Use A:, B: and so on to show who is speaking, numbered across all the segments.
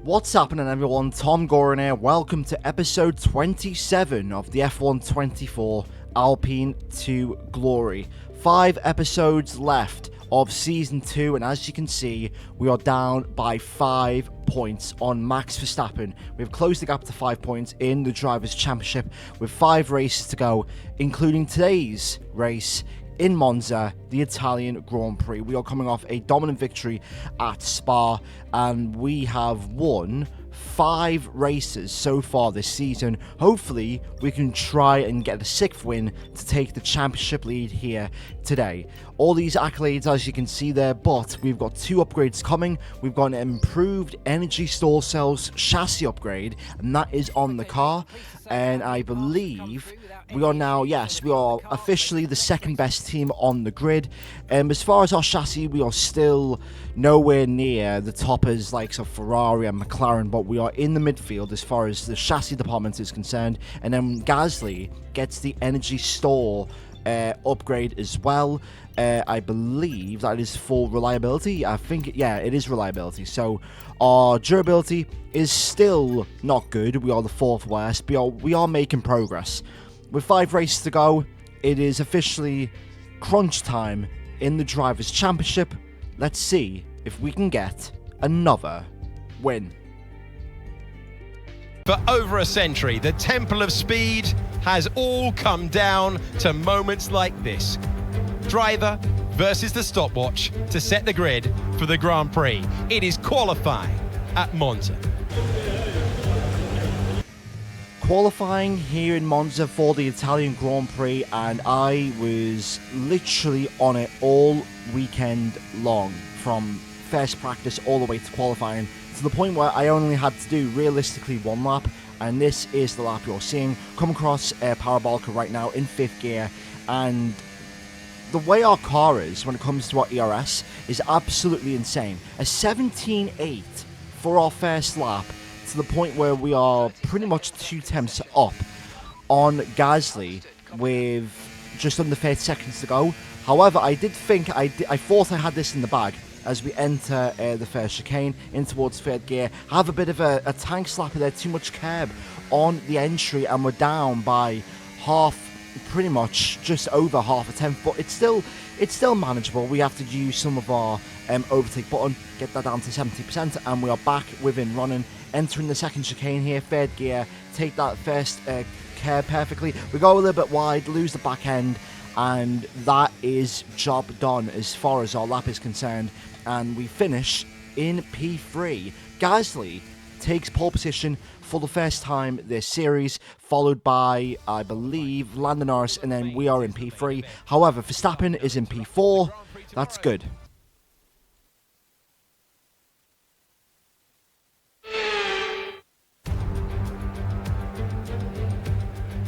A: What's happening, everyone? TomGorian here. Welcome to episode 27 of the F1 24 Alpine to Glory. 5 episodes left of season 2, and as you can see, we are down by 5 points on Max Verstappen. We've closed the gap to 5 points in the Drivers' Championship with 5 races to go, including today's race in Monza, the Italian Grand Prix. We are coming off a dominant victory at Spa, and we have won 5 races so far this season. Hopefully, we can try and get a 6th win to take the championship lead here today. All these accolades, as you can see there, but we've got 2 upgrades coming. We've got an improved energy store cells chassis upgrade, and that is on the car. And I believe we are now, yes, we are officially the 2nd best team on the grid. As far as our chassis, we are still nowhere near the toppers likes of Ferrari and McLaren, but we are in the midfield as far as the chassis department is concerned. And then Gasly gets the energy store upgrade as well. I believe that is for reliability. I think, yeah, it is reliability. So our durability is still not good. We are the 4th worst. We are making progress. With 5 races to go, it is officially crunch time in the Drivers' Championship. Let's see if we can get another win.
B: For over a century, the Temple of Speed has all come down to moments like this. Driver versus the stopwatch to set the grid for the Grand Prix. It is qualifying at Monza.
A: Qualifying here in Monza for the Italian Grand Prix, and I was literally on it all weekend long, from first practice all the way to qualifying, to the point where I only had to do realistically 1 lap, and this is the lap you're seeing. Come across Parabolica right now in 5th gear, and the way our car is when it comes to our ERS is absolutely insane. A 17.8 for our first lap, to the point where we are pretty much 2 tenths up on Gasly with just under 30 seconds to go. However, I thought I had this in the bag as we enter the first chicane in towards 3rd gear. Have a bit of a tank slapper there, too much curb on the entry, and we're down by half, pretty much just over half a tenth, but it's still manageable. We have to use some of our overtake button, get that down to 70%, and we are back within running. Entering the 2nd chicane here, 3rd gear, take that first curb perfectly. We go a little bit wide, lose the back end, and that is job done as far as our lap is concerned, and we finish in P3. Gasly takes pole position for the first time this series, followed by, I believe, Lando Norris, and then we are in P3. However, Verstappen is in P4. That's good.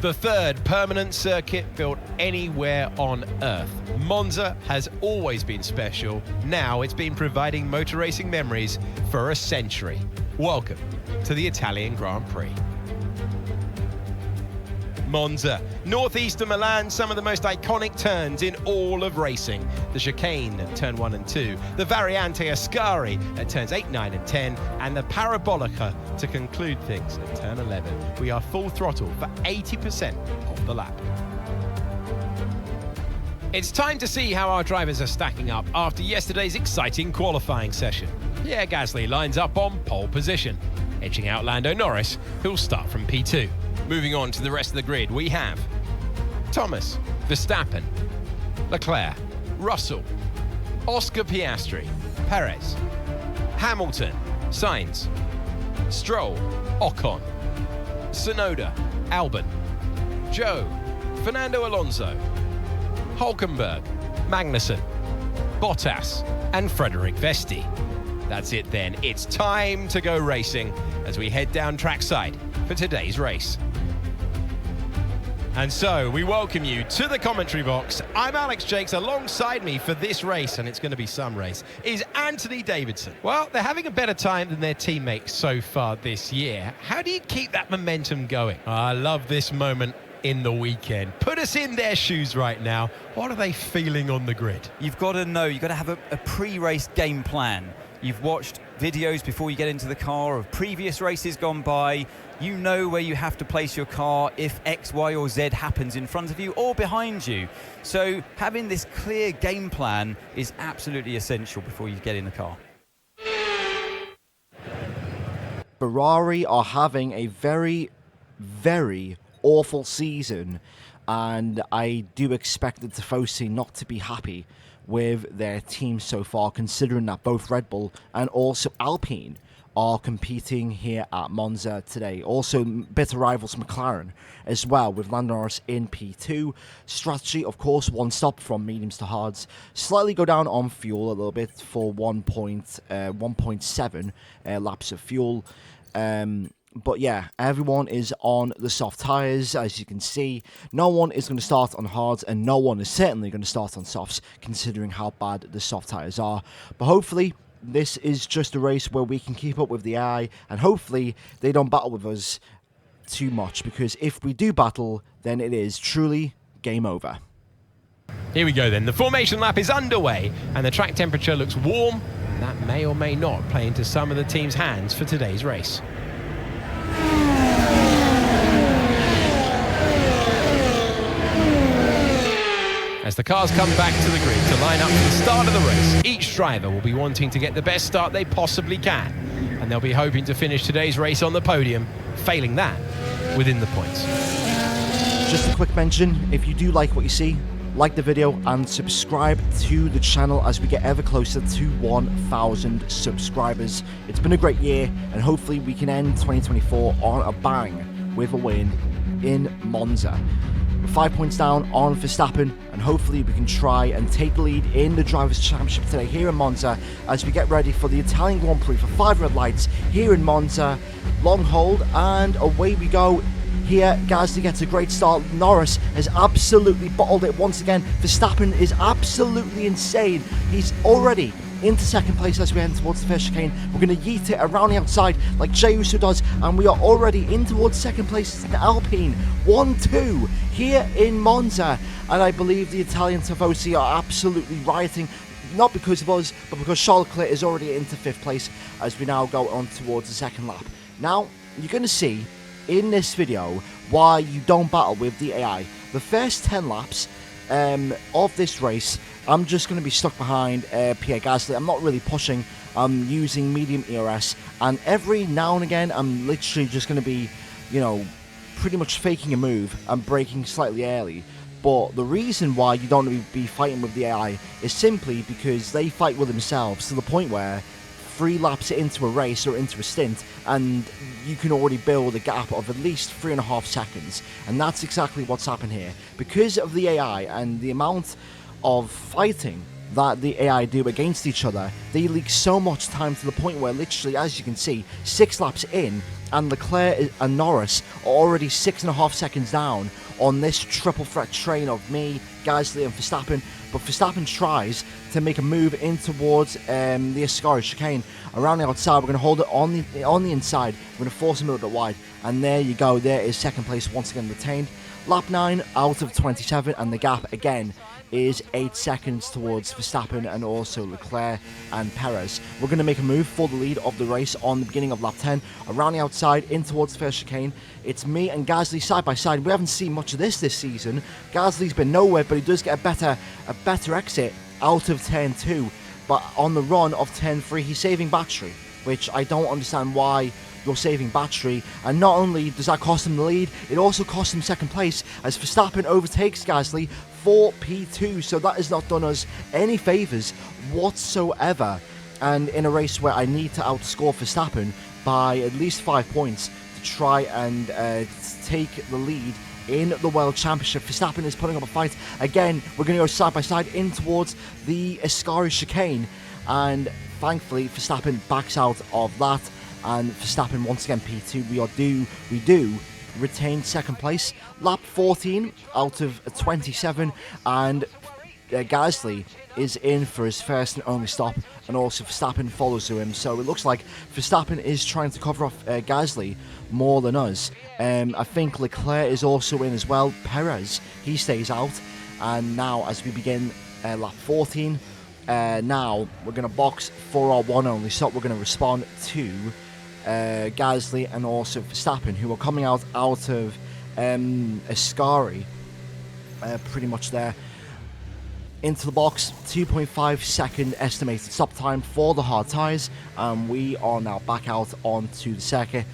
B: The 3rd permanent circuit built anywhere on Earth. Monza has always been special. Now it's been providing motor racing memories for a century. Welcome to the Italian Grand Prix. Monza, northeast of Milan, some of the most iconic turns in all of racing. The chicane at turn 1 and 2, the Variante Ascari at turns 8, 9 and 10, and the Parabolica to conclude things at turn 11. We are full throttle for 80% of the lap. It's time to see how our drivers are stacking up after yesterday's exciting qualifying session. Pierre Gasly lines up on pole position, edging out Lando Norris, who'll start from P2. Moving on to the rest of the grid, we have Thomas, Verstappen, Leclerc, Russell, Oscar Piastri, Perez, Hamilton, Sainz, Stroll, Ocon, Tsunoda, Albon, Joe, Fernando Alonso, Hulkenberg, Magnussen, Bottas, and Frederic Vesti. That's it then. It's time to go racing as we head down trackside for today's race. And so we welcome you to the commentary box. I'm Alex Jakes. Alongside me for this race, and it's going to be some race, is Anthony Davidson. Well, they're having a better time than their teammates so far this year. How do you keep that momentum going? I love this moment in the weekend. Put us in their shoes right now. What are they feeling on the grid?
C: You've got to know, you've got to have a pre-race game plan. You've watched videos before you get into the car of previous races gone by. You know where you have to place your car if X, Y or Z happens in front of you or behind you. So having this clear game plan is absolutely essential before you get in the car.
A: Ferrari are having a very, very awful season, and I do expect the Tifosi not to be happy with their team so far, considering that both Red Bull and also Alpine are competing here at Monza today. Also, bitter rivals McLaren as well, with Lando Norris in P2. Strategy, of course, one stop from mediums to hards. Slightly go down on fuel a little bit for 1.7 laps of fuel. But yeah, everyone is on the soft tyres, as you can see. No one is going to start on hards, and no one is certainly going to start on softs, considering how bad the soft tyres are. But hopefully, this is just a race where we can keep up with the AI, and hopefully they don't battle with us too much, because if we do battle, then it is truly game over.
B: Here we go then. The formation lap is underway, and the track temperature looks warm, and that may or may not play into some of the team's hands for today's race. As the cars come back to the grid to line up for the start of the race, each driver will be wanting to get the best start they possibly can, and they'll be hoping to finish today's race on the podium, failing that, within the points.
A: Just a quick mention, if you do like what you see, like the video and subscribe to the channel as we get ever closer to 1,000 subscribers. It's been a great year, and hopefully we can end 2024 on a bang with a win in Monza. We're 5 points down on Verstappen, and hopefully we can try and take the lead in the Drivers' Championship today here in Monza as we get ready for the Italian Grand Prix for 5 red lights here in Monza. Long hold, and away we go. Here, Gasly gets a great start. Norris has absolutely bottled it once again. Verstappen is absolutely insane. He's already into second place as we head towards the first chicane. We're going to yeet it around the outside like Jey Uso does, and we are already in towards second place in Alpine. 1-2 here in Monza, and I believe the Italian Tifosi are absolutely rioting. Not because of us, but because Charles Leclerc is already into 5th place as we now go on towards the second lap. Now, you're going to see in this video why you don't battle with the AI. The first 10 laps of this race, I'm just going to be stuck behind Pierre Gasly. I'm not really pushing. I'm using medium ERS, and every now and again I'm literally just going to be, you know, pretty much faking a move and braking slightly early. But the reason why you don't want to be fighting with the AI is simply because they fight with themselves to the point where 3 laps into a race or into a stint, and you can already build a gap of at least 3.5 seconds. And that's exactly what's happened here. Because of the AI and the amount of fighting that the AI do against each other, they leak so much time to the point where literally, as you can see, 6 laps in, and Leclerc and Norris are already 6.5 seconds down on this triple threat train of me, Gasly and Verstappen. But Verstappen tries to make a move in towards the Ascari chicane around the outside. We're going to hold it on the inside. We're going to force him a little bit wide, and there you go. There is second place once again retained. Lap 9 out of 27, and the gap again is 8 seconds towards Verstappen and also Leclerc and Perez. We're going to make a move for the lead of the race on the beginning of lap 10, around the outside in towards the first chicane. It's me and Gasly side by side. We haven't seen much of this season. Gasly's been nowhere, but he does get a better exit out of turn 2. But on the run of turn 3, he's saving battery, which I don't understand why you're saving battery. And not only does that cost him the lead, it also costs him second place as Verstappen overtakes Gasly for P2. So that has not done us any favours whatsoever. And in a race where I need to outscore Verstappen by at least 5 points to try and take the lead in the World Championship, Verstappen is putting up a fight. Again, we're going to go side by side in towards the Ascari chicane, and thankfully Verstappen backs out of that, and Verstappen once again P2. We do retain second place. Lap 14 out of 27, and Gasly is in for his first and only stop, and also Verstappen follows him. So it looks like Verstappen is trying to cover off Gasly more than us. I think Leclerc is also in as well. Perez, he stays out. And now as we begin lap 14, now we're going to box for our one only stop. We're going to respond to Gasly and also Verstappen, who are coming out of Ascari, pretty much there. Into the box, 2.5 second estimated stop time for the hard tyres, and we are now back out onto the circuit.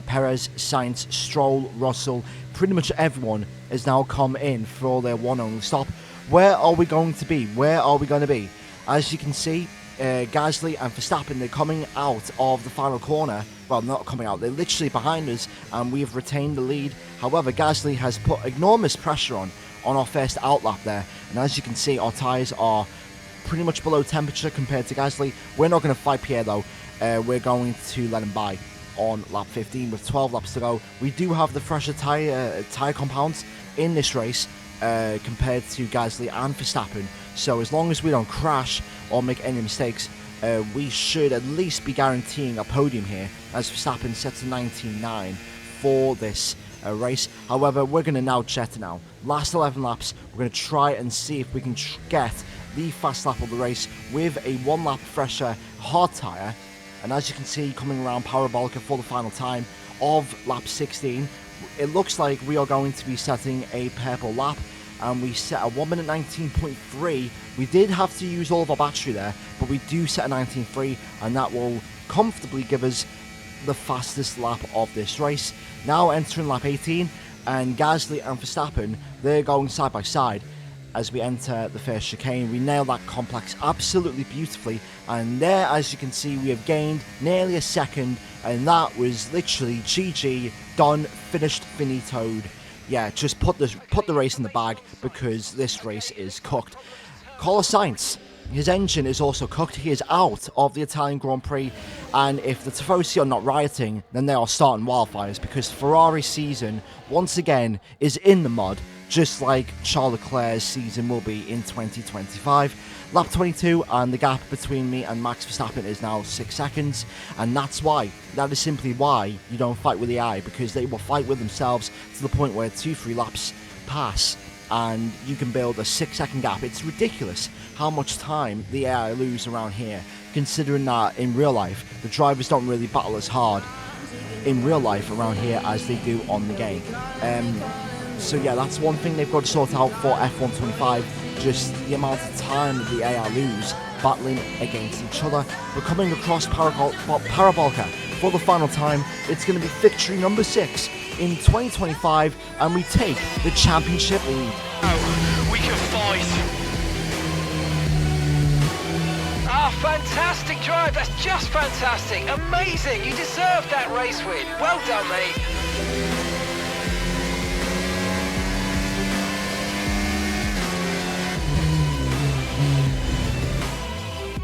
A: Perez, Sainz, Stroll, Russell, pretty much everyone has now come in for their one only stop. Where are we going to be? Where are we going to be? As you can see, Gasly and Verstappen, they're coming out of the final corner. Well, not coming out, they're literally behind us, and we've retained the lead. However, Gasly has put enormous pressure on our first outlap there, and as you can see, our tyres are pretty much below temperature compared to Gasly. We're not going to fight Pierre though. We're going to let him by on lap 15 with 12 laps to go. We do have the fresher tyre compounds in this race compared to Gasly and Verstappen, so as long as we don't crash or make any mistakes, we should at least be guaranteeing a podium here, as Verstappen sets a 19.9 for this race. However, we're going to now check it now. Last 11 laps, we're going to try and see if we can get the fast lap of the race with a 1 lap fresher hard tyre. And as you can see, coming around Parabolica for the final time of lap 16, it looks like we are going to be setting a purple lap, and we set a 1 minute 19.3. We did have to use all of our battery there, but we do set a 19.3, and that will comfortably give us the fastest lap of this race. Now entering lap 18, and Gasly and Verstappen, they're going side by side as we enter the first chicane. We nailed that complex absolutely beautifully, and there, as you can see, we have gained nearly a second, and that was literally GG, done, finished, finitoed. Yeah, just put the race in the bag, because this race is cooked. Carlos Sainz, his engine is also cooked. He is out of the Italian Grand Prix, and if the Tifosi are not rioting, then they are starting wildfires, because Ferrari's season once again is in the mud, just like Charles Leclerc's season will be in 2025. Lap 22, and the gap between me and Max Verstappen is now 6 seconds, and that is simply why you don't fight with the AI, because they will fight with themselves to the point where 2-3 laps pass and you can build a 6 second gap. It's ridiculous how much time the AI lose around here, considering that in real life the drivers don't really battle as hard in real life around here as they do on the game. So yeah, that's one thing they've got to sort out for F125, just the amount of time that the AI lose battling against each other. We're coming across Parabolica for the final time. It's going to be victory number 6 in 2025, and we take the championship lead.
D: Oh, we can fight. Ah, fantastic drive. That's just fantastic. Amazing. You deserve that race win. Well done, mate.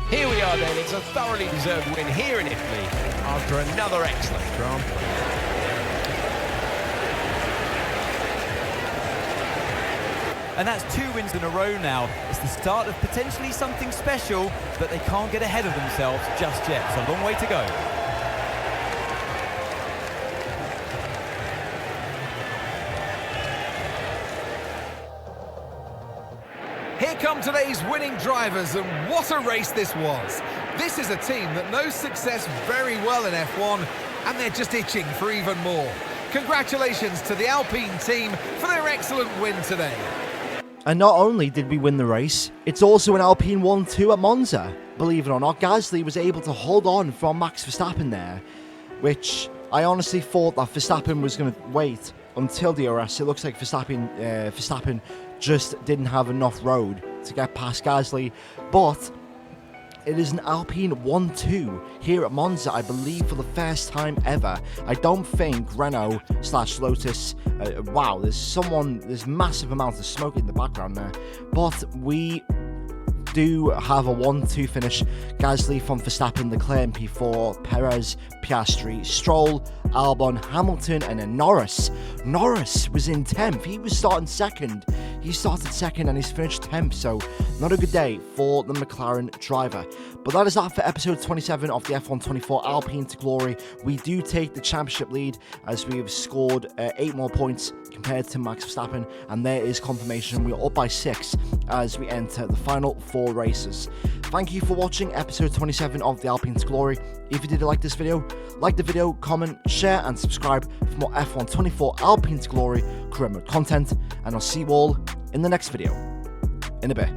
B: Here we are then, it's a thoroughly deserved win here in Italy after another excellent Grand Prix.
C: And that's 2 wins in a row now. It's the start of potentially something special, but they can't get ahead of themselves just yet. It's a long way to go.
E: Here come today's winning drivers, and what a race this was. This is a team that knows success very well in F1, and they're just itching for even more. Congratulations to the Alpine team for their excellent win today.
A: And not only did we win the race, it's also an Alpine 1-2 at Monza. Believe it or not, Gasly was able to hold on from Max Verstappen there, which I honestly thought that Verstappen was going to wait until DRS. It looks like Verstappen just didn't have enough road to get past Gasly, but it is an Alpine 1-2 here at Monza, I believe, for the first time ever. I don't think Renault/Lotus, wow, there's massive amounts of smoke in the background there, but we do have a 1-2 finish. Gasly from Verstappen, Leclerc in P4, Perez, Piastri, Stroll, Albon, Hamilton, and then Norris. Norris was in 10th. He was starting second. he started second and he's finished 10th, so not a good day for the McLaren driver. But that is that for episode 27 of the F1 24 Alpine to Glory. We do take the championship lead as we have scored 8 more points compared to Max Verstappen, and there is confirmation we are up by 6 as we enter the final 4 races. Thank you for watching episode 27 of the Alpine to Glory. If you did like this video, like the video, comment, share and subscribe for more F1 24 Alpine to Glory career mode content, and I'll see you all in the next video in a bit.